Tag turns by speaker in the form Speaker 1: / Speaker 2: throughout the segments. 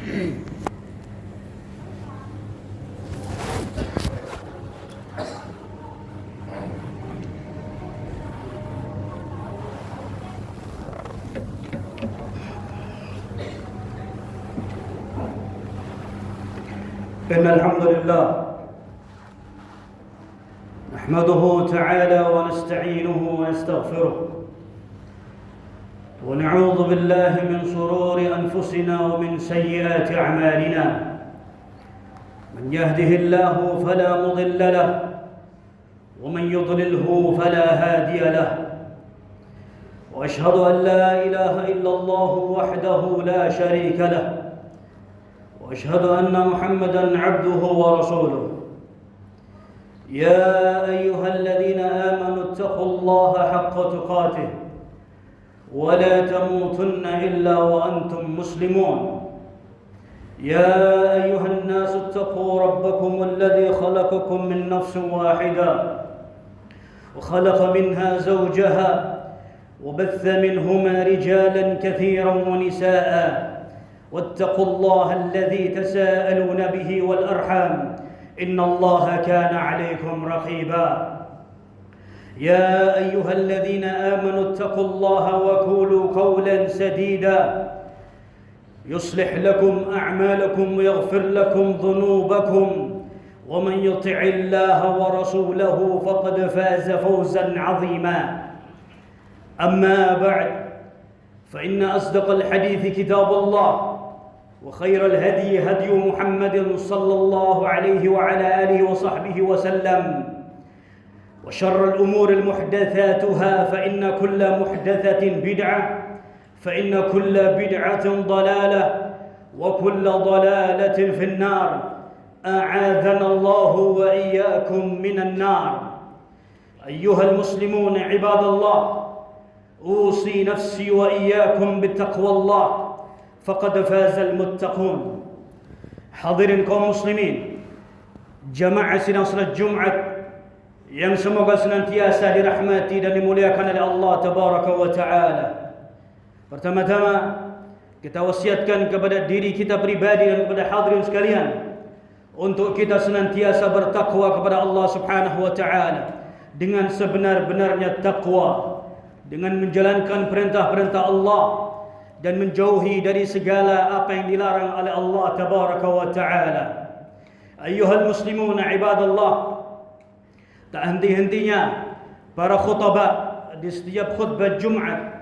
Speaker 1: إن الحمد لله نحمده تعالى ونستعينه ونستغفره ونعوذ بالله من شرور أنفسنا ومن سيئات أعمالنا. من يهده الله فلا مضل له ومن يضلله فلا هادي له، وأشهد أن لا إله إلا الله وحده لا شريك له، وأشهد أن محمدًا عبده ورسوله. يا أيها الذين آمنوا اتقوا الله حق تقاته ولا تموتن إلا وأنتم مسلمون. يا أيها الناس اتقوا ربكم الذي خلقكم من نفس واحدة وخلق منها زوجها وبث منهما رجالًا كثيرًا ونساءً، واتقوا الله الذي تساءلون به والأرحام إن الله كان عليكم رقيبا. يا أيها الذين آمنوا اتقوا الله وقولوا قولا سديدا يصلح لكم أعمالكم ويغفر لكم ذنوبكم، ومن يطع الله ورسوله فقد فاز فوزا عظيما. أما بعد، فإن أصدق الحديث كتاب الله، وخير الهدي هدي محمد صلى الله عليه وعلى آله وصحبه وسلم، وشر الأمور محدثاتها، فإن كل محدثة بدعة، فإن كل بدعة ضلالة، وكل ضلالة في النار. أعاذنا الله وإياكم من النار. أيها المسلمون عباد الله، أوصي نفسي وإياكم بتقوى الله فقد فاز المتقون. Hadirin kaum muslimin, jamaah sidang salat Jumat yang semoga senantiasa dirahmati dan dimuliakan oleh Allah Tabaraka wa Ta'ala. Pertama-tama kita wasiatkan kepada diri kita pribadi dan kepada hadirin sekalian untuk kita senantiasa bertakwa kepada Allah Subhanahu wa Ta'ala dengan sebenar-benarnya takwa, dengan menjalankan perintah-perintah Allah dan menjauhi dari segala apa yang dilarang oleh Allah Tabaraka wa Ta'ala. Ayyuhal muslimun ibadallah, tak henti-hentinya para khutbah di setiap khutbah Jumat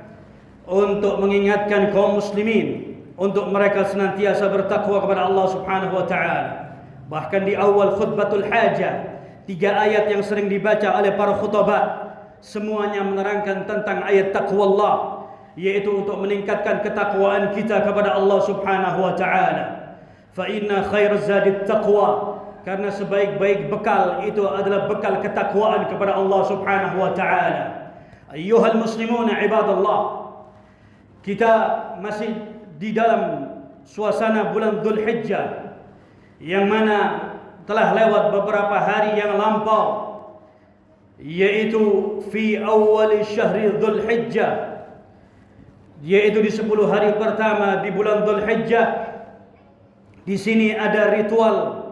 Speaker 1: untuk mengingatkan kaum muslimin untuk mereka senantiasa bertakwa kepada Allah Subhanahu wa Ta'ala. Bahkan di awal khutbatul hajah, 3 ayat yang sering dibaca oleh para khutbah semuanya menerangkan tentang ayat taqwa Allah, yaitu untuk meningkatkan ketakwaan kita kepada Allah Subhanahu wa Ta'ala. Fa inna khairaz zadit taqwa, karena sebaik-baik bekal itu adalah bekal ketakwaan kepada Allah Subhanahu wa Ta'ala. Ayyuhal muslimun ibadallah, kita masih di dalam suasana bulan Dzulhijjah yang mana telah lewat beberapa hari yang lampau, yaitu fi awal syahri Dzulhijjah, yaitu di 10 hari pertama di bulan Dzulhijjah. Di sini ada ritual,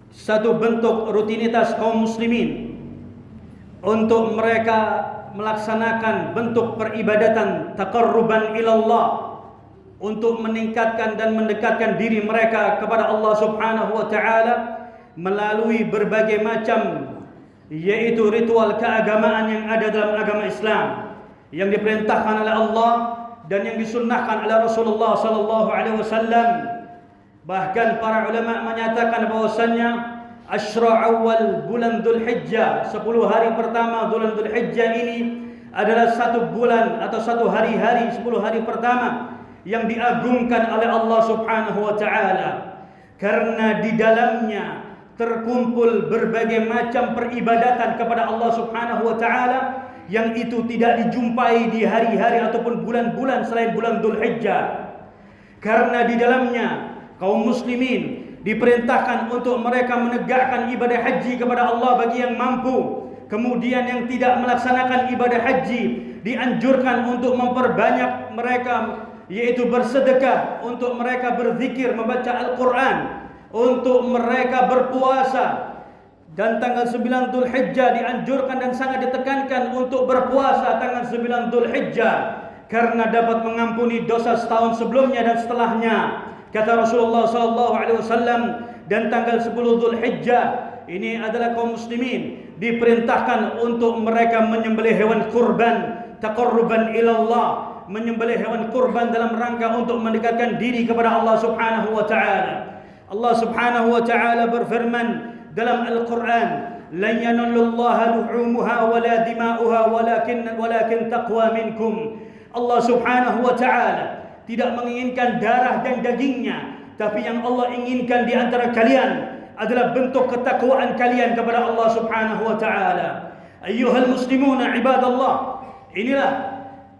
Speaker 1: satu bentuk rutinitas kaum muslimin untuk mereka melaksanakan bentuk peribadatan taqarruban ilallah, untuk meningkatkan dan mendekatkan diri mereka kepada Allah Subhanahu wa Ta'ala melalui berbagai macam, yaitu ritual keagamaan yang ada dalam agama Islam, yang diperintahkan oleh Allah dan yang disunnahkan oleh Rasulullah sallallahu alaihi wasallam. Bahkan para ulama menyatakan bahwasannya asyra awal bulan Dzulhijjah, 10 hari pertama bulan Dzulhijjah ini adalah satu bulan atau satu hari-hari, 10 hari pertama yang diagungkan oleh Allah Subhanahu wa Ta'ala, karena di dalamnya terkumpul berbagai macam peribadatan kepada Allah Subhanahu wa Ta'ala yang itu tidak dijumpai di hari-hari ataupun bulan-bulan selain bulan Dzulhijjah. Karena di dalamnya kaum muslimin diperintahkan untuk mereka menegakkan ibadah haji kepada Allah bagi yang mampu. Kemudian yang tidak melaksanakan ibadah haji dianjurkan untuk memperbanyak mereka yaitu bersedekah, untuk mereka berzikir, membaca Al-Quran, untuk mereka berpuasa. Dan tanggal 9 Dzulhijjah dianjurkan dan sangat ditekankan untuk berpuasa tanggal 9 Dzulhijjah, karena dapat mengampuni dosa setahun sebelumnya dan setelahnya. Kata Rasulullah SAW, dan tanggal 10 Dzulhijjah ini adalah kaum muslimin diperintahkan untuk mereka menyembelih hewan kurban taqarruban ilallah, menyembelih hewan kurban dalam rangka untuk mendekatkan diri kepada Allah Subhanahu wa taala. Allah Subhanahu wa taala berfirman dalam Al-Quran, lan yanallallaha luhumuha wala dima'uha walakin taqwa minkum. Allah Subhanahu wa taala tidak menginginkan darah dan dagingnya, tapi yang Allah inginkan di antara kalian adalah bentuk ketakwaan kalian kepada Allah Subhanahu wa taala. Ayyuhal muslimuna ibadallah, inilah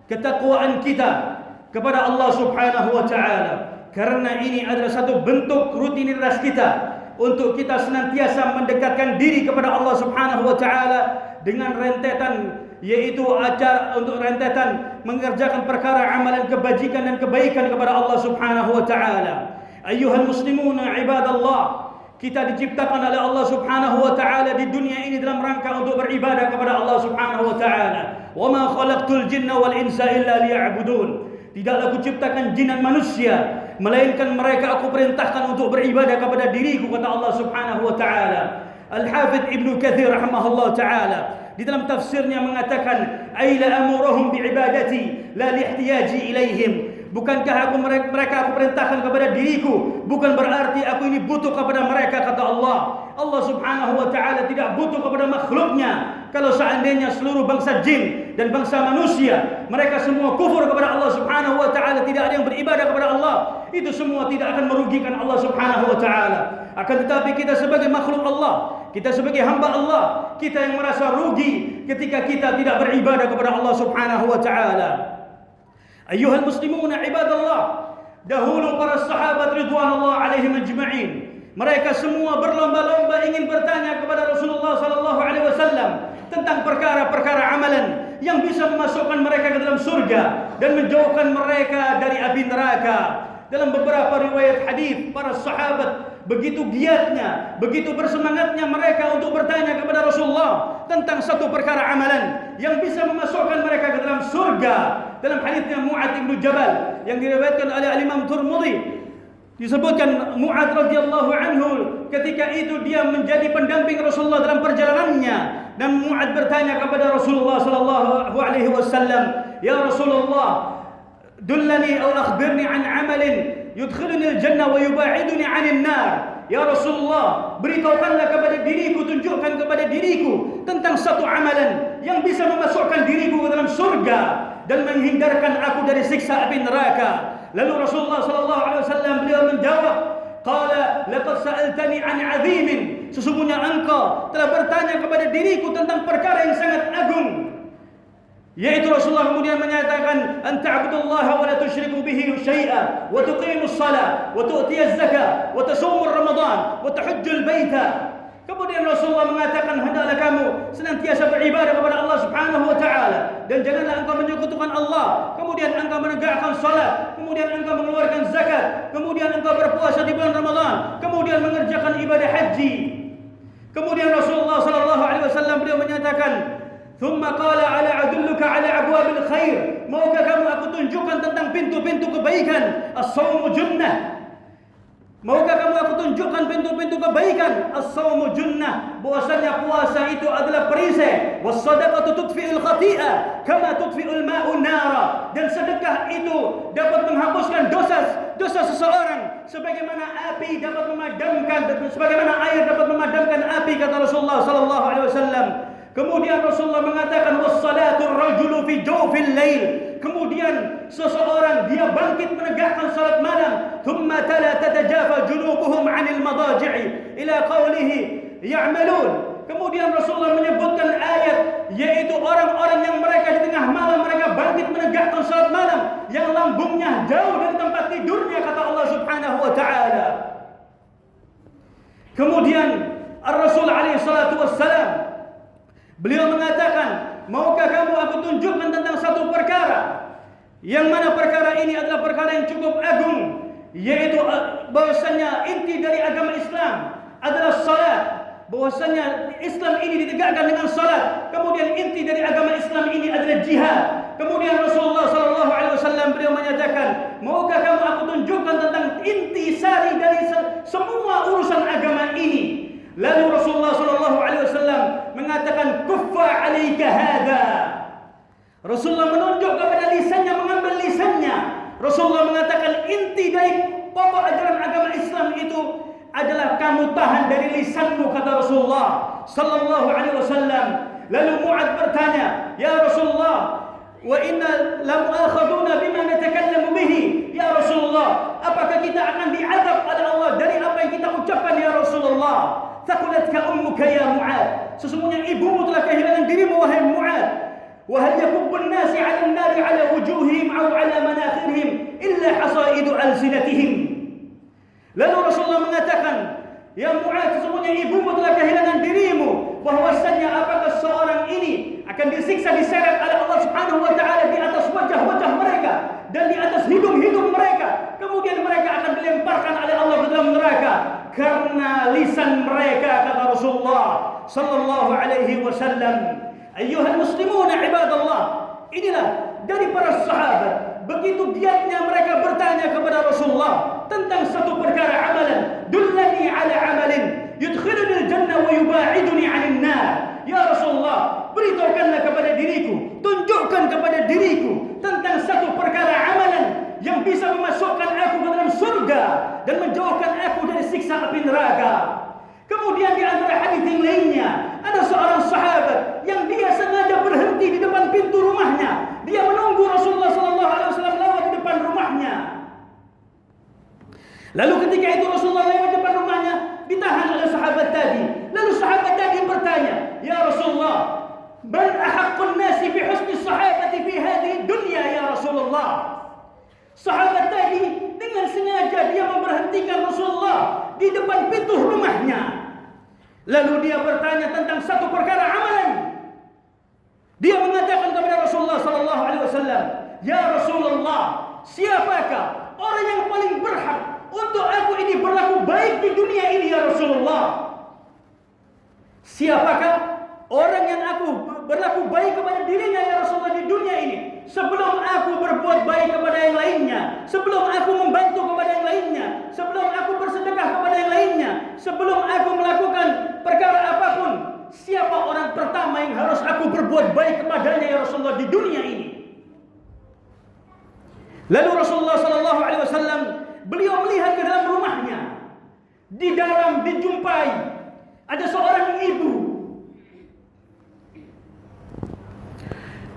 Speaker 1: ketakwaan kita kepada Allah Subhanahu wa taala, karena ini adalah satu bentuk rutinitas kita untuk kita senantiasa mendekatkan diri kepada Allah Subhanahu wa taala dengan rentetan, yaitu untuk rentetan mengerjakan perkara amalan kebajikan dan kebaikan kepada Allah Subhanahu wa taala. Ayyuhal muslimuna ibadallah, kita diciptakan oleh Allah Subhanahu wa taala di dunia ini dalam rangka untuk beribadah kepada Allah Subhanahu wa taala. Wa ma khalaqtul jinna wal insa illa liya'budun. Tidaklah aku ciptakan jin dan manusia melainkan mereka aku perintahkan untuk beribadah kepada diriku, kata Allah Subhanahu wa taala. Al-Hafidz Ibnu Katsir rahimahullah taala di dalam tafsirnya mengatakan, ay la amuruhum biibadati la lihtiyaji ilaihim. Bukankah mereka aku perintahkan kepada diriku, bukan berarti aku ini butuh kepada mereka, kata Allah. Allah Subhanahu wa taala tidak butuh kepada makhluknya. Kalau seandainya seluruh bangsa jin dan bangsa manusia mereka semua kufur kepada Allah Subhanahu wa taala, tidak ada yang beribadah kepada Allah, itu semua tidak akan merugikan Allah Subhanahu wa taala. Akan tetapi kita sebagai makhluk Allah, kita sebagai hamba Allah, kita yang merasa rugi ketika kita tidak beribadah kepada Allah Subhanahu wa taala. Ayyuhal muslimuna ibadallah, dahulu para sahabat ridwanullah alaihim ajma'in, mereka semua berlomba-lomba ingin bertanya kepada Rasulullah sallallahu alaihi wasallam tentang perkara-perkara amalan yang bisa memasukkan mereka ke dalam surga dan menjauhkan mereka dari api neraka. Dalam beberapa riwayat hadis, para sahabat begitu giatnya, begitu bersemangatnya mereka untuk bertanya kepada Rasulullah tentang satu perkara amalan yang bisa memasukkan mereka ke dalam surga. Dalam hadisnya Mu'adz bin Jabal yang diriwayatkan oleh Imam Tirmidzi, disebutkan Mu'adz radhiyallahu anhu ketika itu dia menjadi pendamping Rasulullah dalam perjalanannya, dan Mu'adz bertanya kepada Rasulullah sallallahu alaihi wasallam, ya Rasulullah, dullani aw akhbirni an amalin yudkhiluni al-jannah wa yuba'iduni 'anil nar. Ya Rasulullah, beritahukanlah kepada diriku, tunjukkan kepada diriku tentang satu amalan yang bisa memasukkan diriku ke dalam surga dan menghindarkan aku dari siksa api neraka. Lalu Rasulullah sallallahu alaihi wasallam beliau menjawab, qala laqad sa'altani 'an 'azimin, sesungguhnya engkau telah bertanya kepada diriku tentang perkara yang sangat agung. Yaitu Rasulullah kemudian menyatakan, an ta'budullaha wa la tusyriku bihi syai'a wa tuqimus shalah wa tu'tiyaz zakah wa tasumur ramadan wa tahujjul baita. Kemudian Rasulullah mengatakan, hendaklah kamu senantiasa beribadah kepada Allah Subhanahu wa taala dan janganlah engkau menyekutukan Allah. Kemudian engkau menegakkan salat, kemudian engkau mengeluarkan zakat, kemudian engkau berpuasa di bulan Ramadan, kemudian mengerjakan ibadah haji. Kemudian Rasulullah sallallahu alaihi wasallam beliau menyatakan, thumma qala ala adulluka ala abwabil khair, maukah kamu aku tunjukkan tentang pintu-pintu kebaikan? As-shaumu junnah. Maukah kamu aku tunjukkan pintu-pintu kebaikan? As-shaumu junnah, bahwasanya puasa itu adalah perisai. Was-shadaqatu tudfi'ul khati'ah kama tudfi'ul ma'u nara, dan sedekah itu dapat menghapuskan dosa seseorang sebagaimana api dapat memadamkan, sebagaimana air dapat memadamkan api, kata Rasulullah sallallahu alaihi wasallam. Kemudian Rasulullah mengatakan, wassalatul rajulu fi jawfil lail, kemudian seseorang dia bangkit menegakkan salat malam. Thumma tala tatajafa junubuhum 'anil madaji'i ila qawlihi ya'malun. Kemudian Rasulullah menyebutkan ayat, yaitu orang-orang yang mereka di tengah malam mereka bangkit menegakkan salat malam, yang lambungnya jauh dari tempat tidurnya, kata Allah Subhanahu wa taala. Kemudian Ar-Rasul alaihi salatu wassalam beliau mengatakan, maukah kamu aku tunjukkan tentang satu perkara yang mana perkara ini adalah perkara yang cukup agung, yaitu bahwasanya inti dari agama Islam adalah salat. Bahwasanya Islam ini ditegakkan dengan salat. Kemudian inti dari agama Islam ini adalah jihad. Kemudian Rasulullah sallallahu alaihi wasallam beliau menyatakan, "Maukah kamu aku tunjukkan tentang inti sari dari semua urusan agama ini?" Lalu Rasulullah sallallahu alaihi wasallam mengatakan, "Kuffa 'alaika hadza." Rasulullah menunjuk kepada lisannya, mengambil lisannya. Rasulullah mengatakan inti dari pokok ajaran agama Islam itu adalah kamu tahan dari lisanmu, kata Rasulullah sallallahu alaihi wasallam. Lalu Mu'adz bertanya, "Ya Rasulullah, wa inna lam akhaduna bima natakallamu bihi." Ya Rasulullah, apakah kita akan diazab oleh Allah dari apa yang kita ucapkan ya Rasulullah? Thaqullatka ummuka ya Mu'adz. Sesungguhnya ibumu telah kehilangan dirimu wahai Mu'adz. Wa hal yakubbun nasi 'ala an-nari 'ala wujuhihim aw 'ala manakhirihim illa hasaidu alsinatihim. Lalu Rasulullah mengatakan, "Ya Mu'adz, sesungguhnya ibumu telah kehilangan dirimu. Bahwasannya apakah seorang ini akan disiksa diseret oleh Allah Subhanahu wa taala di atas wajah-wajah mereka dan di atas hidung-hidung mereka. Kemudian mereka akan dilemparkan oleh Allah ke dalam neraka karena lisan mereka," kata Rasulullah sallallahu alaihi wasallam. Ayyuhal muslimun ibadallah, inilah dari para sahabat. Begitu giatnya mereka bertanya kepada Rasulullah tentang satu perkara amalan. "Dullani ala amalin yudkhiluni al-jannah wa yuba'iduni 'anil nar." Ya Rasulullah, beritahukanlah kepada diriku, tunjukkan kepada diriku tentang satu perkara amalan yang bisa memasukkan aku ke dalam surga dan menjauhkan aku dari siksa api neraka. Kemudian di antara hadis yang lainnya, ada seorang sahabat yang dia sengaja berhenti di depan pintu rumahnya. Dia menunggu Rasulullah sallallahu alaihi wasallam lewat di depan rumahnya. Lalu ketika itu Rasulullah lewat di depan rumahnya, ditahan oleh sahabat tadi. Lalu sahabat tadi bertanya, "Ya Rasulullah, man ahaqqun nasi bi husni sahabati fi hadhihi dunya ya Rasulullah?" Sahabat tadi dengan sengaja dia memberhentikan Rasulullah di depan pintu rumahnya. Lalu dia bertanya tentang satu perkara amalan. Dia mengatakan kepada Rasulullah sallallahu alaihi wasallam, "Ya Rasulullah, siapakah orang yang paling berhak untuk aku ini berlaku baik di dunia ini ya Rasulullah? Siapakah orang yang aku berlaku baik kepada dirinya ya Rasulullah di dunia ini sebelum aku berbuat baik kepada yang lainnya, sebelum aku membantu kepada yang lainnya, sebelum aku bersedekah kepada yang lainnya, sebelum aku melakukan perkara apapun, siapa orang pertama yang harus aku berbuat baik kepadanya ya Rasulullah di dunia ini?" Lalu Rasulullah sallallahu alaihi wasallam beliau melihat ke dalam rumahnya. Di dalam dijumpai ada seorang ibu.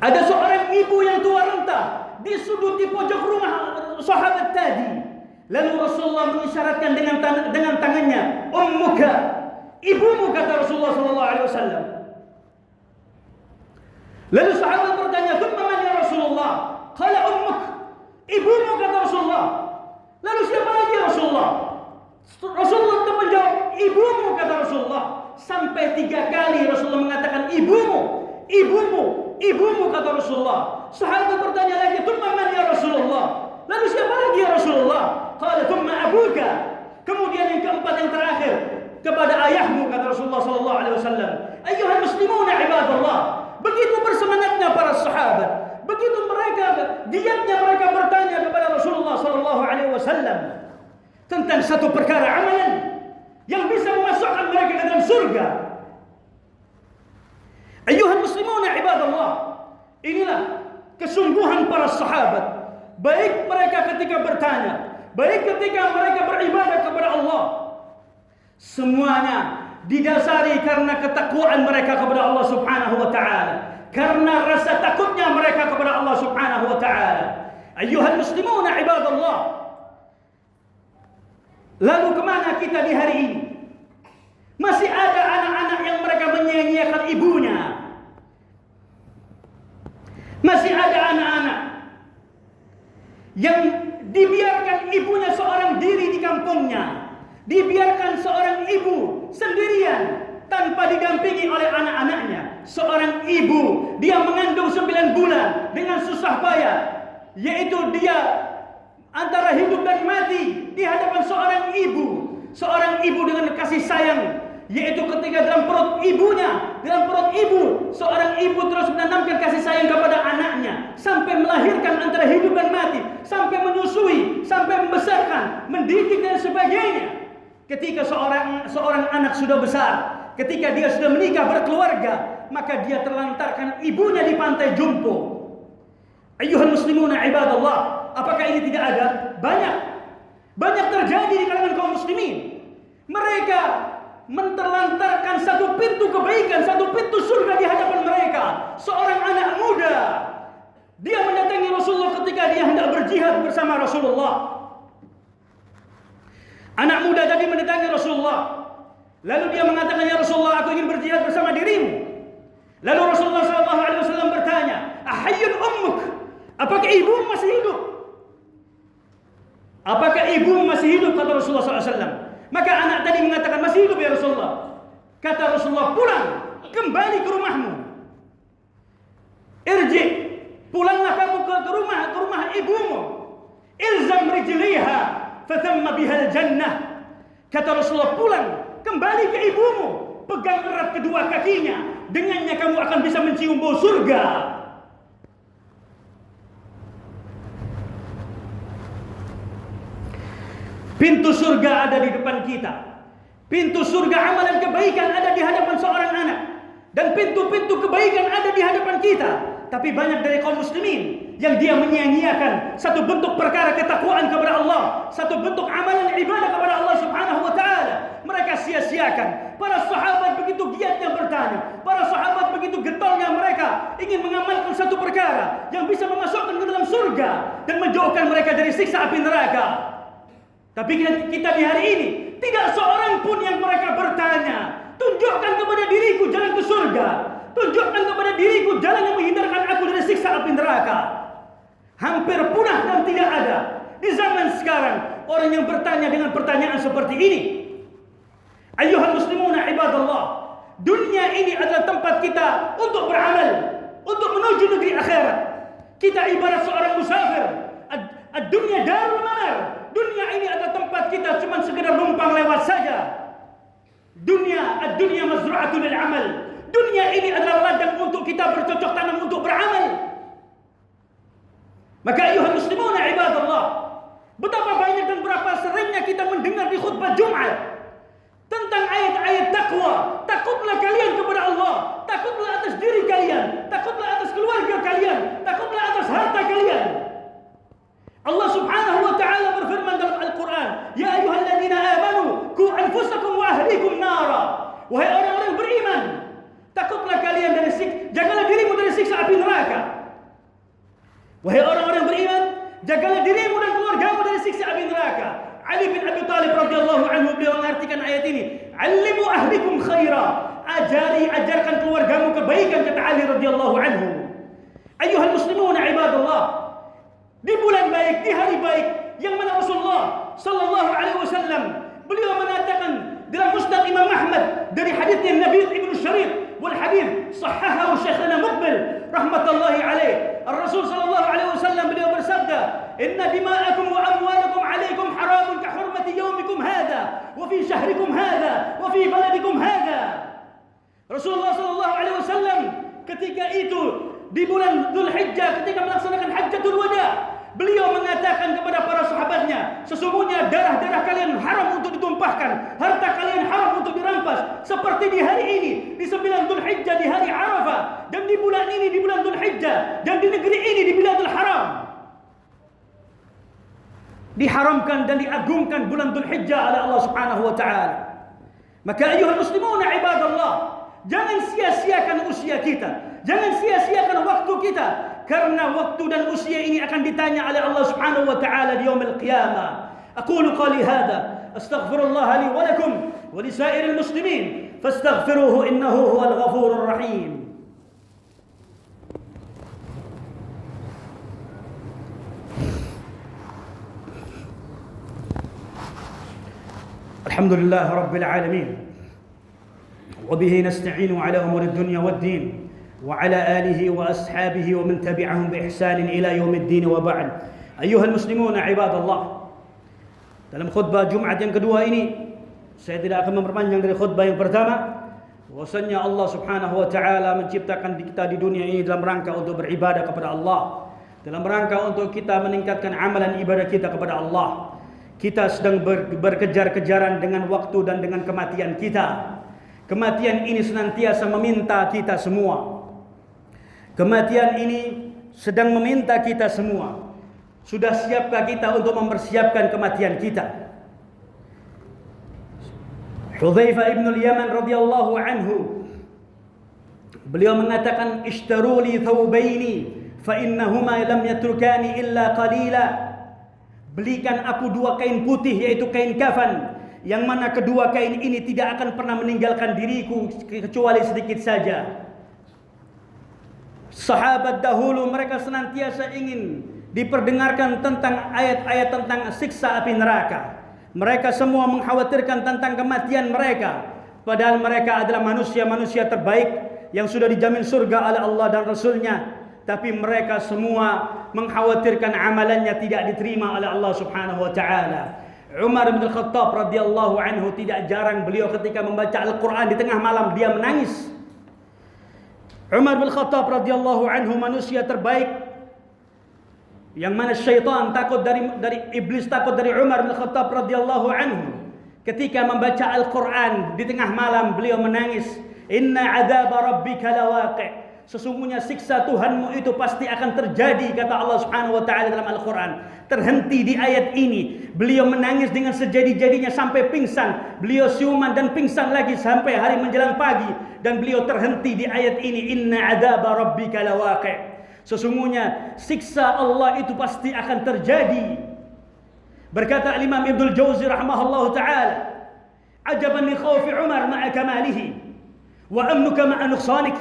Speaker 1: Ada seorang ibu yang tua renta di sudut di pojok rumah sahabat tadi. Lalu Rasulullah mengisyaratkan dengan tangannya, "Ummuka," ibumu, kata Rasulullah sallallahu alaihi wasallam. Lalu sahabat bertanya, "Tsumma man ya Rasulullah?" Qala ummuk, ibumu, kata Rasulullah. Lalu siapa lagi ya Rasulullah? Rasulullah tetap menjawab, "Ibumu," kata Rasulullah. Sampai 3 kali Rasulullah mengatakan, "Ibumu, ibumu, ibumu," kata Rasulullah. Sahabat bertanya lagi, "Tsumma man ya Rasulullah?" Lalu siapa lagi ya Rasulullah? Qala tsumma abuka. Kemudian yang keempat, yang terakhir, kepada ayahmu, kata Rasulullah sallallahu alaihi wasallam. Ayyuhal muslimun ibadallah, begitu bersemangatnya para sahabat, begitu mereka giatnya mereka bertanya kepada Rasulullah sallallahu alaihi wasallam tentang satu perkara amalan yang bisa memasukkan mereka ke dalam surga. Ayyuhal muslimun ibadallah, inilah kesungguhan para sahabat, baik mereka ketika bertanya, baik ketika mereka beribadah kepada Allah, semuanya didasari karena ketakwaan mereka kepada Allah Subhanahu wa taala, karena rasa takutnya mereka kepada Allah Subhanahu wa taala. Ayyuhal muslimun ibadallah, lalu kemana kita di hari ini? Masih ada anak-anak yang mereka menyia-nyiakan ibunya. Masih ada anak-anak yang dibiarkan ibunya seorang diri di kampungnya, dibiarkan seorang ibu sendirian tanpa didampingi oleh anak-anaknya. Seorang ibu, dia mengandung 9 bulan dengan susah payah. yaitu dia antara hidup dan mati di hadapan seorang ibu. Seorang ibu dengan kasih sayang, yaitu ketika dalam perut ibunya, dalam perut ibu, seorang ibu terus menanamkan kasih sayang kepada anaknya sampai melahirkan antara hidup dan mati, sampai menyusui, sampai membesarkan, mendidik dan sebagainya. Ketika seorang anak sudah besar, ketika dia sudah menikah berkeluarga, maka dia terlantarkan ibunya di pantai jompo. Ayyuhal muslimuna ibadallah, apakah ini tidak ada? Banyak terjadi di kalangan kaum muslimin. Mereka menterlantarkan satu pintu kebaikan, satu pintu surga di hadapan mereka. Seorang anak muda, dia mendatangi Rasulullah ketika dia hendak berjihad bersama Rasulullah. Anak muda tadi mendatangi Rasulullah, lalu dia mengatakan, ya Rasulullah, aku ingin berjihad bersama dirimu. Lalu Rasulullah SAW bertanya, ahayyun ummuk, apakah ibumu masih hidup? Apakah ibumu masih hidup? Kata Rasulullah SAW. Maka anak tadi mengatakan, masih hidup ya Rasulullah. Kata Rasulullah, pulang, kembali ke rumahmu. Irji, pulanglah kamu ke rumah ibumu. Ilzam rijliha fathamma bihal jannah. Kata Rasulullah, pulang, kembali ke ibumu, pegang erat kedua kakinya, dengannya kamu akan bisa mencium bau surga. Pintu surga ada di depan kita. Pintu surga amalan kebaikan ada di hadapan seorang anak. Dan pintu-pintu kebaikan ada di hadapan kita. Tapi banyak dari kaum muslimin yang dia menyia-nyiakan satu bentuk perkara ketakwaan kepada Allah, satu bentuk amalan ibadah kepada Allah Subhanahu wa taala. Mereka sia-siakan. Para sahabat begitu giatnya bertanya, para sahabat begitu getolnya mereka ingin mengamalkan satu perkara yang bisa memasukkan ke dalam surga dan menjauhkan mereka dari siksa api neraka. Tapi kita di hari ini tidak seorang pun yang mereka bertanya, tunjukkan kepada diriku jalan ke surga, tunjukkan kepada diriku jalan yang menghindarkan aku dari siksa api neraka. Hampir punah dan tidak ada di zaman sekarang orang yang bertanya dengan pertanyaan seperti ini. Ayyuhal muslimuna ibadallah, dunia ini adalah tempat kita untuk beramal, untuk menuju negeri akhirat. Kita ibarat seorang musafir. Ad-dunya darul manar. Dunia ini adalah tempat kita cuma sekedar numpang lewat saja. Ad-dunya mazru'atun lil amal. Dunia ini adalah ladang untuk kita bercocok tanam untuk beramal. Maka ayuhal muslimuna ibadallah, betapa banyak dan berapa seringnya kita mendengar di khutbah Jumat tentang ayat-ayat takwa. Takutlah kalian kepada Allah, takutlah atas diri kalian, takutlah atas keluarga kalian, takutlah atas harta kalian. Allah Subhanahu wa ta'ala berfirman dalam Al-Quran, ya ayyuhalladzina amanu qu anfusakum wa ahlikum nara. Wahai orang-orang beriman, takutlah kalian dari jagalah dirimu dari siksa api neraka. Wahai orang-orang beriman, jagalah dirimu dan keluargamu dari siksa api neraka. Ali bin Abi Thalib radhiyallahu anhu beliau mengartikan ayat ini, "Allimu ahlikum khaira." Ajarkan keluargamu kebaikan, kata Ali radhiyallahu anhu. Ayyuhal muslimuna ibadallah, di bulan baik, di hari baik yang mana Rasulullah sallallahu alaihi wasallam beliau mengatakan dalam Musnad Imam Ahmad dari hadisnya Nabi Ibnu Syarif, wal hadis sahahahu Syekhana Muqbil rahmatullahi alaih. Rasul sallallahu alaihi wasallam beliau bersabda, "Inna dima'akum wa amwalakum alaikum haramun ka hurmati yaumikum hadha wa fi syahrikum hadha wa fi baladikum hadha." Rasulullah sallallahu alaihi wasallam ketika itu di bulan Dzulhijjah ketika melaksanakan Hajjatul Wada, beliau mengatakan kepada para sahabatnya, sesungguhnya darah-darah kalian haram untuk ditumpahkan, harta kalian haram untuk dirampas, seperti di hari ini, di 9 Dzulhijjah, di hari Arafah, dan di bulan ini, di bulan Dzulhijjah, dan di negeri ini, di Biladul Haram. Diharamkan dan diagungkan bulan Dzulhijjah oleh Allah Subhanahu wa taala. Maka ayuhal muslimuna ibadallah, jangan sia-siakan usia kita. Jangan sia-siakan waktu kita, karena waktu dan usia ini akan ditanya oleh Allah Subhanahu wa taala di yaumil qiyamah. Aqulu qali hadha, astaghfirullah li wa lakum wa li sa'iril muslimin, fastaghfiruhu innahu huwal ghafurur rahim. Alhamdulillah rabbil alamin. Wa bihi nasta'inu ala umuri dunya wad din. وعلى آله وأصحابه ومن تبعهم بإحسان إلى يوم الدين وبعد. أيها المسلمون عباد الله, dalam khutbah Jumat yang kedua ini saya tidak akan memperpanjang dari khutbah yang pertama. Bahwasanya Allah Subhanahu wa taala menciptakan kita di dunia ini dalam rangka untuk beribadah kepada Allah, dalam rangka untuk kita meningkatkan amalan ibadah kita kepada Allah. Kita sedang berkejar-kejaran dengan waktu dan dengan kematian kita. Kematian ini senantiasa meminta kita semua. Kematian ini sedang meminta kita semua. Sudah siapkah kita untuk mempersiapkan kematian kita? Hudzaifah ibn al-Yaman radhiyallahu anhu, beliau mengatakan, "Ishtaru li thawbaini fa innahuma lam yatrukani illa qalila." Belikan aku 2 kain putih, yaitu kain kafan, yang mana kedua kain ini tidak akan pernah meninggalkan diriku kecuali sedikit saja. Sahabat dahulu mereka senantiasa ingin diperdengarkan tentang ayat-ayat tentang siksa api neraka. Mereka semua mengkhawatirkan tentang kematian mereka, padahal mereka adalah manusia-manusia terbaik yang sudah dijamin surga oleh Allah dan Rasulnya. Tapi mereka semua mengkhawatirkan amalannya tidak diterima oleh Allah Subhanahu wa taala. Umar bin Khattab radhiyallahu anhu, tidak jarang beliau ketika membaca Al-Quran di tengah malam dia menangis. Umar bin Khattab radhiyallahu anhu manusia terbaik, yang mana syaitan takut dari iblis takut dari Umar bin Khattab radhiyallahu anhu. Ketika membaca Al-Quran di tengah malam beliau menangis. Inna adzab rabbika lawaqi'. Sesungguhnya siksa Tuhanmu itu pasti akan terjadi, kata Allah Subhanahu wa taala dalam Al-Quran. Terhenti di ayat ini. Beliau menangis dengan sejadi-jadinya sampai pingsan. Beliau siuman dan pingsan lagi sampai hari menjelang pagi. Dan beliau terhenti di ayat ini. Inna adzab rabbika lawaqi'. Sesungguhnya siksa Allah itu pasti akan terjadi. Berkata Imam Ibnul Jauzi rahimahullahu taala, "Ajaban li khawfi Umar ma'a kamalihi wa amnuka ma'a nuqsanik."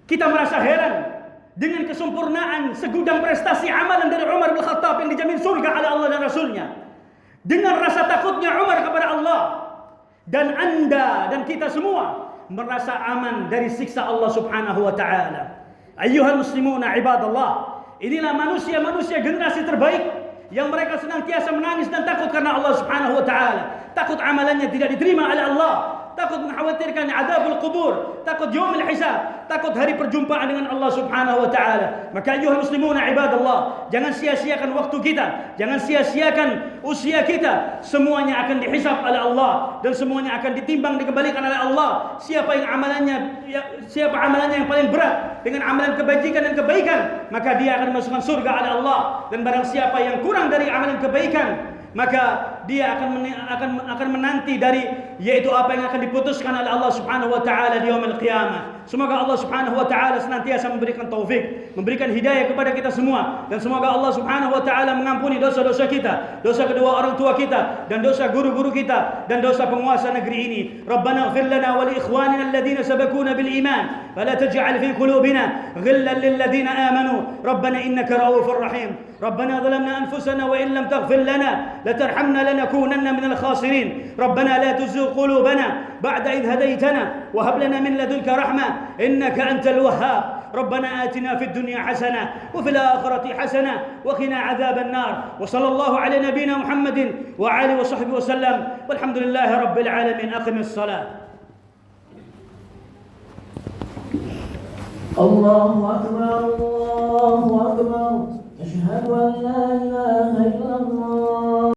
Speaker 1: Kita merasa heran dengan kesempurnaan segudang prestasi amalan dari Umar bin Khattab yang dijamin surga oleh Allah dan Rasulnya, dengan rasa takutnya Umar kepada Allah, dan Anda dan kita semua merasa aman dari siksa Allah Subhanahu wa taala. Ayyuhal muslimuna ibadallah, inilah manusia-manusia generasi terbaik yang mereka senantiasa menangis dan takut karena Allah Subhanahu wa taala. Takut amalannya tidak diterima oleh Allah, takut mengkhawatirkan azabul kubur, takut yaumul hisab, takut hari perjumpaan dengan Allah Subhanahu wa taala. Maka ayyuhal muslimuna ibadallah, jangan sia-siakan waktu kita, jangan sia-siakan usia kita. Semuanya akan dihisab oleh Allah dan semuanya akan ditimbang, dikembalikan oleh Allah. Siapa amalannya yang paling berat dengan amalan kebajikan dan kebaikan, maka dia akan masukkan surga oleh Allah. Dan barang siapa yang kurang dari amalan kebaikan, maka dia akan menanti dari, yaitu apa yang akan diputuskan oleh Allah Subhanahu wa taala di yaumil qiyamah. Semoga Allah Subhanahu wa taala senantiasa memberikan taufik, memberikan hidayah kepada kita semua, dan semoga Allah Subhanahu wa taala mengampuni dosa-dosa kita, dosa kedua orang tua kita, dan dosa guru-guru kita, dan dosa penguasa negeri ini. Rabbana ighfir lana wa li ikhwanina alladhina sabaquna bil iman wa la taj'al fi qulubina ghillan lil ladzina amanu rabbana innaka ra'ufur rahim. Rabbana zalamna anfusana wa in lam taghfir lana latarhamna lanakunanna minal khasirin. Rabbana la tuzigh qulubana ba'da idh hadaytana wa hab lana min ladunka rahmah innaka antal wahhab. ربنا آتنا في الدنيا حسنة وفي الآخرة حسنة وقنا عذاب النار. وصلى الله على نبينا محمد وعلى وصحبه وسلم والحمد لله رب العالمين. أقم الصلاة.
Speaker 2: الله أكبر الله أكبر أشهد أن لا إله